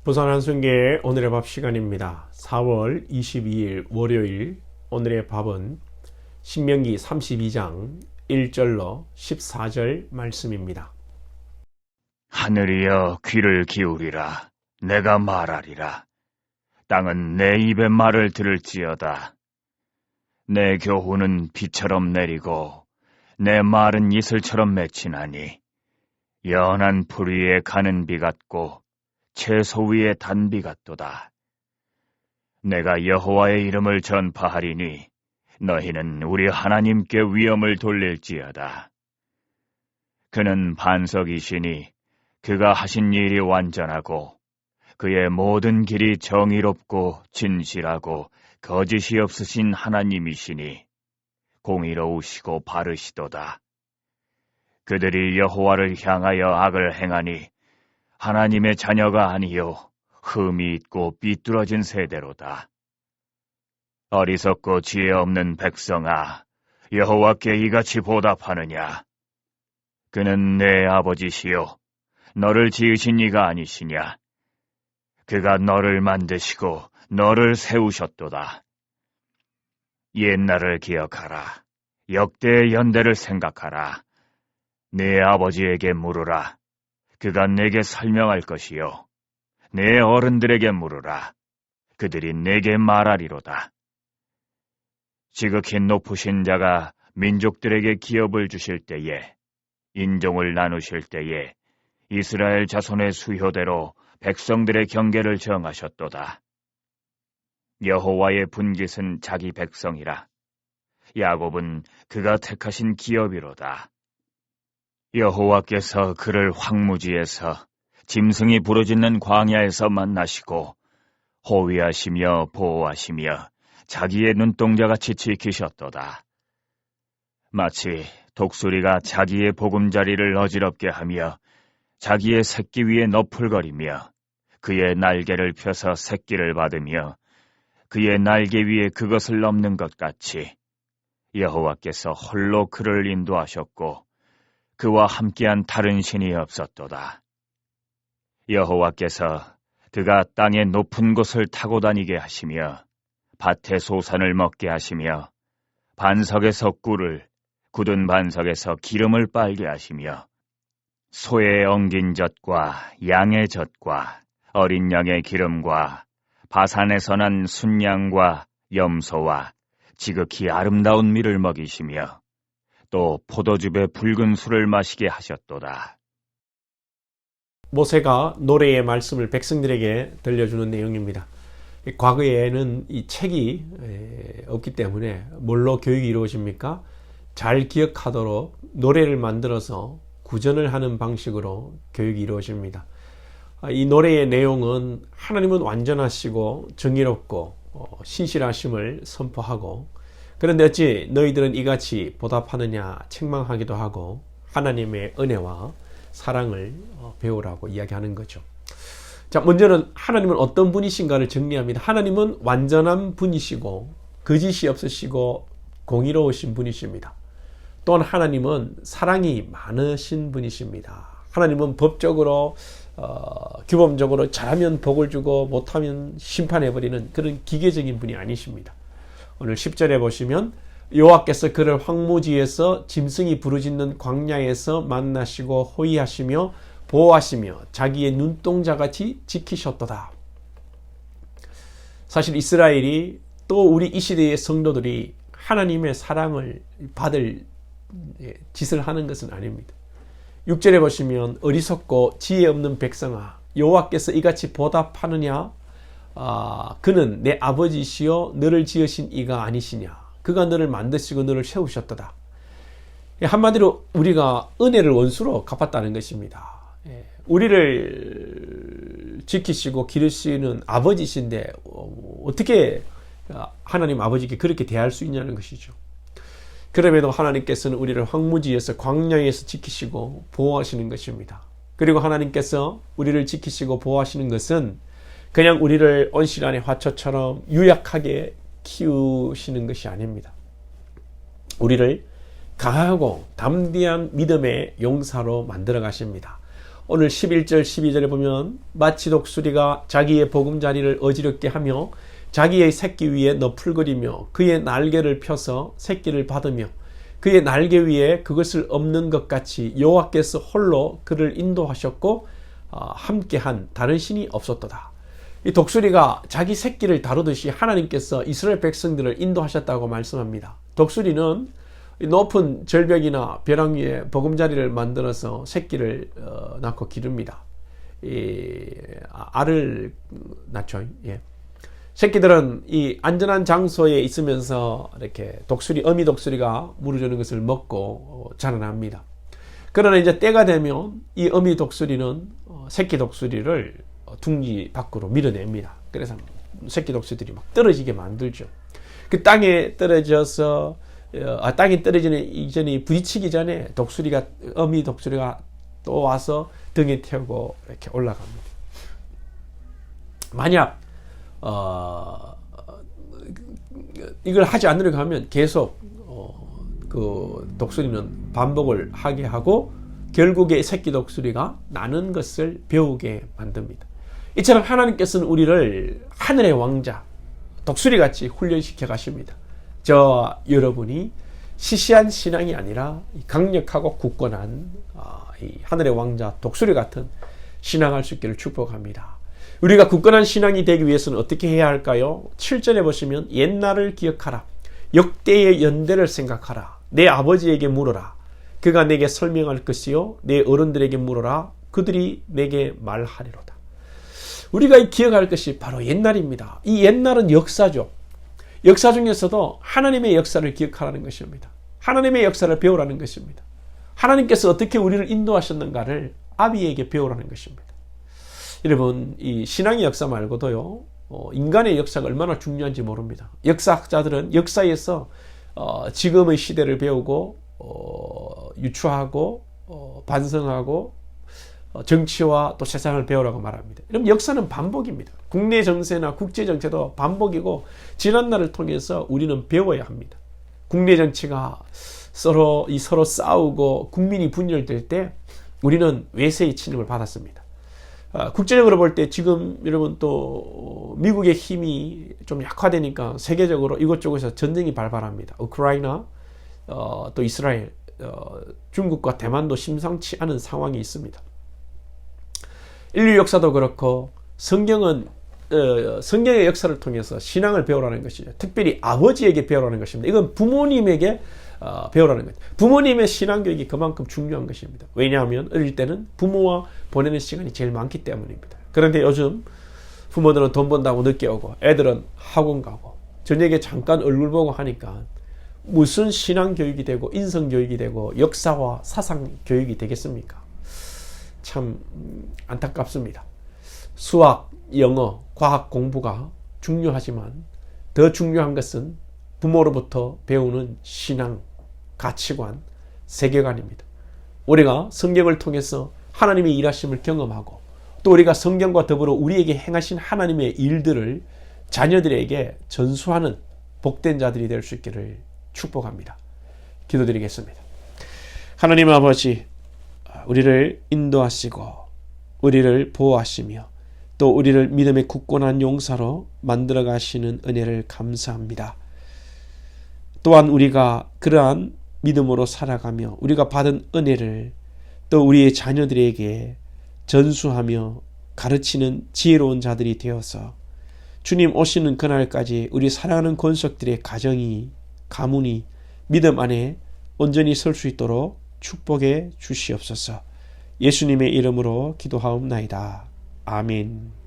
부산 한순교의 오늘의 밥 시간입니다. 4월 22일 월요일 오늘의 밥은 신명기 32장 1절로 14절 말씀입니다. 하늘이여 귀를 기울이라. 내가 말하리라. 땅은 내 입의 말을 들을지어다. 내 교훈은 비처럼 내리고 내 말은 이슬처럼 맺히나니 연한 풀 위에 가는 비 같고 채소 위에 단비 같도다. 내가 여호와의 이름을 전파하리니 너희는 우리 하나님께 위엄을 돌릴지어다. 그는 반석이시니 그가 하신 일이 완전하고 그의 모든 길이 정의롭고 진실하고 거짓이 없으신 하나님이시니 공의로우시고 바르시도다. 그들이 여호와를 향하여 악을 행하니 하나님의 자녀가 아니요 흠이 있고 삐뚤어진 세대로다. 어리석고 지혜 없는 백성아, 여호와께 이같이 보답하느냐? 그는 내 아버지시요 너를 지으신 이가 아니시냐? 그가 너를 만드시고 너를 세우셨도다. 옛날을 기억하라. 역대의 연대를 생각하라. 네 아버지에게 물으라. 그가 내게 설명할 것이요. 내 어른들에게 물으라. 그들이 내게 말하리로다. 지극히 높으신 자가 민족들에게 기업을 주실 때에, 인종을 나누실 때에 이스라엘 자손의 수효대로 백성들의 경계를 정하셨도다. 여호와의 분깃은 자기 백성이라. 야곱은 그가 택하신 기업이로다. 여호와께서 그를 황무지에서 짐승이 부르짖는 광야에서 만나시고 호위하시며 보호하시며 자기의 눈동자같이 지키셨도다. 마치 독수리가 자기의 보금자리를 어지럽게 하며 자기의 새끼 위에 너풀거리며 그의 날개를 펴서 새끼를 받으며 그의 날개 위에 그것을 넘는 것 같이 여호와께서 홀로 그를 인도하셨고 그와 함께한 다른 신이 없었도다. 여호와께서 그가 땅의 높은 곳을 타고 다니게 하시며 밭의 소산을 먹게 하시며 반석에서 꿀을 굳은 반석에서 기름을 빨게 하시며 소의 엉긴 젖과 양의 젖과 어린 양의 기름과 바산에서 난 순양과 염소와 지극히 아름다운 밀을 먹이시며 또 포도즙의 붉은 술을 마시게 하셨도다. 모세가 노래의 말씀을 백성들에게 들려주는 내용입니다. 과거에는 이 책이 없기 때문에 뭘로 교육이 이루어집니까? 잘 기억하도록 노래를 만들어서 구전을 하는 방식으로 교육이 이루어집니다. 이 노래의 내용은 하나님은 완전하시고 정의롭고 신실하심을 선포하고, 그런데 어찌 너희들은 이같이 보답하느냐 책망하기도 하고 하나님의 은혜와 사랑을 배우라고 이야기하는 거죠. 자, 먼저는 하나님은 어떤 분이신가를 정리합니다. 하나님은 완전한 분이시고 거짓이 없으시고 공의로우신 분이십니다. 또한 하나님은 사랑이 많으신 분이십니다. 하나님은 법적으로 규범적으로 잘하면 복을 주고 못하면 심판해버리는 그런 기계적인 분이 아니십니다. 오늘 10절에 보시면 여호와께서 그를 황무지에서 짐승이 부르짖는 광야에서 만나시고 호위하시며 보호하시며 자기의 눈동자같이 지키셨도다. 사실 이스라엘이 또 우리 이 시대의 성도들이 하나님의 사랑을 받을 짓을 하는 것은 아닙니다. 6절에 보시면 어리석고 지혜 없는 백성아, 여호와께서 이같이 보답하느냐? 그는 내 아버지시요 너를 지으신 이가 아니시냐? 그가 너를 만드시고 너를 세우셨도다. 한마디로 우리가 은혜를 원수로 갚았다는 것입니다. 우리를 지키시고 기르시는 아버지신데 어떻게 하나님 아버지께 그렇게 대할 수 있냐는 것이죠. 그럼에도 하나님께서는 우리를 황무지에서 광야에서 지키시고 보호하시는 것입니다. 그리고 하나님께서 우리를 지키시고 보호하시는 것은 그냥 우리를 온실안의 화초처럼 유약하게 키우시는 것이 아닙니다. 우리를 강하고 담대한 믿음의 용사로 만들어 가십니다. 오늘 11절 12절에 보면 마치 독수리가 자기의 보금자리를 어지럽게 하며 자기의 새끼 위에 너풀거리며 그의 날개를 펴서 새끼를 받으며 그의 날개 위에 그것을 엎는 것 같이 여호와께서 홀로 그를 인도하셨고 함께한 다른 신이 없었도다. 이 독수리가 자기 새끼를 다루듯이 하나님께서 이스라엘 백성들을 인도하셨다고 말씀합니다. 독수리는 높은 절벽이나 벼랑 위에 보금자리를 만들어서 새끼를 낳고 기릅니다. 알을 낳죠. 예. 새끼들은 이 안전한 장소에 있으면서 이렇게 어미 독수리가 물어주는 것을 먹고 자라납니다. 그러나 이제 때가 되면 이 어미 독수리는 새끼 독수리를 둥지 밖으로 밀어냅니다. 그래서 새끼 독수리들이 막 떨어지게 만들죠. 그 땅에 떨어져서 땅에 떨어지는 이전에 부딪히기 전에 어미 독수리가 또 와서 등에 태우고 이렇게 올라갑니다. 만약 이걸 하지 않으려고 하면 계속 그 독수리는 반복을 하게 하고 결국에 새끼 독수리가 나는 것을 배우게 만듭니다. 이처럼 하나님께서는 우리를 하늘의 왕자 독수리같이 훈련시켜 가십니다. 저 여러분이 시시한 신앙이 아니라 강력하고 굳건한 이 하늘의 왕자 독수리 같은 신앙할 수 있기를 축복합니다. 우리가 굳건한 신앙이 되기 위해서는 어떻게 해야 할까요? 7절에 보시면 옛날을 기억하라. 역대의 연대를 생각하라. 내 아버지에게 물어라. 그가 내게 설명할 것이요. 내 어른들에게 물어라. 그들이 내게 말하리로다. 우리가 기억할 것이 바로 옛날입니다. 이 옛날은 역사죠. 역사 중에서도 하나님의 역사를 기억하라는 것입니다. 하나님의 역사를 배우라는 것입니다. 하나님께서 어떻게 우리를 인도하셨는가를 아비에게 배우라는 것입니다. 여러분, 이 신앙의 역사 말고도요, 인간의 역사가 얼마나 중요한지 모릅니다. 역사학자들은 역사에서 지금의 시대를 배우고 유추하고 반성하고 정치와 또 세상을 배우라고 말합니다. 그럼 역사는 반복입니다. 국내 정세나 국제 정세도 반복이고 지난날을 통해서 우리는 배워야 합니다. 국내 정치가 서로 싸우고 국민이 분열될 때 우리는 외세의 침입을 받았습니다. 국제적으로 볼 때 지금 여러분 또 미국의 힘이 좀 약화되니까 세계적으로 이곳저곳에서 전쟁이 발발합니다. 우크라이나, 또 이스라엘, 중국과 대만도 심상치 않은 상황이 있습니다. 인류 역사도 그렇고 성경의 역사를 통해서 신앙을 배우라는 것이죠. 특별히 아버지에게 배우라는 것입니다. 이건 부모님에게 배우라는 거죠. 부모님의 신앙교육이 그만큼 중요한 것입니다. 왜냐하면 어릴 때는 부모와 보내는 시간이 제일 많기 때문입니다. 그런데 요즘 부모들은 돈 번다고 늦게 오고 애들은 학원 가고 저녁에 잠깐 얼굴 보고 하니까 무슨 신앙교육이 되고 인성교육이 되고 역사와 사상교육이 되겠습니까? 참 안타깝습니다. 수학, 영어, 과학 공부가 중요하지만 더 중요한 것은 부모로부터 배우는 신앙, 가치관, 세계관입니다. 우리가 성경을 통해서 하나님의 일하심을 경험하고 또 우리가 성경과 더불어 우리에게 행하신 하나님의 일들을 자녀들에게 전수하는 복된 자들이 될 수 있기를 축복합니다. 기도드리겠습니다. 하나님 아버지, 우리를 인도하시고 우리를 보호하시며 또 우리를 믿음의 굳건한 용사로 만들어 가시는 은혜를 감사합니다. 또한 우리가 그러한 믿음으로 살아가며 우리가 받은 은혜를 또 우리의 자녀들에게 전수하며 가르치는 지혜로운 자들이 되어서 주님 오시는 그날까지 우리 사랑하는 권속들의 가정이, 가문이 믿음 안에 온전히 설 수 있도록 축복해 주시옵소서. 예수님의 이름으로 기도하옵나이다. 아멘.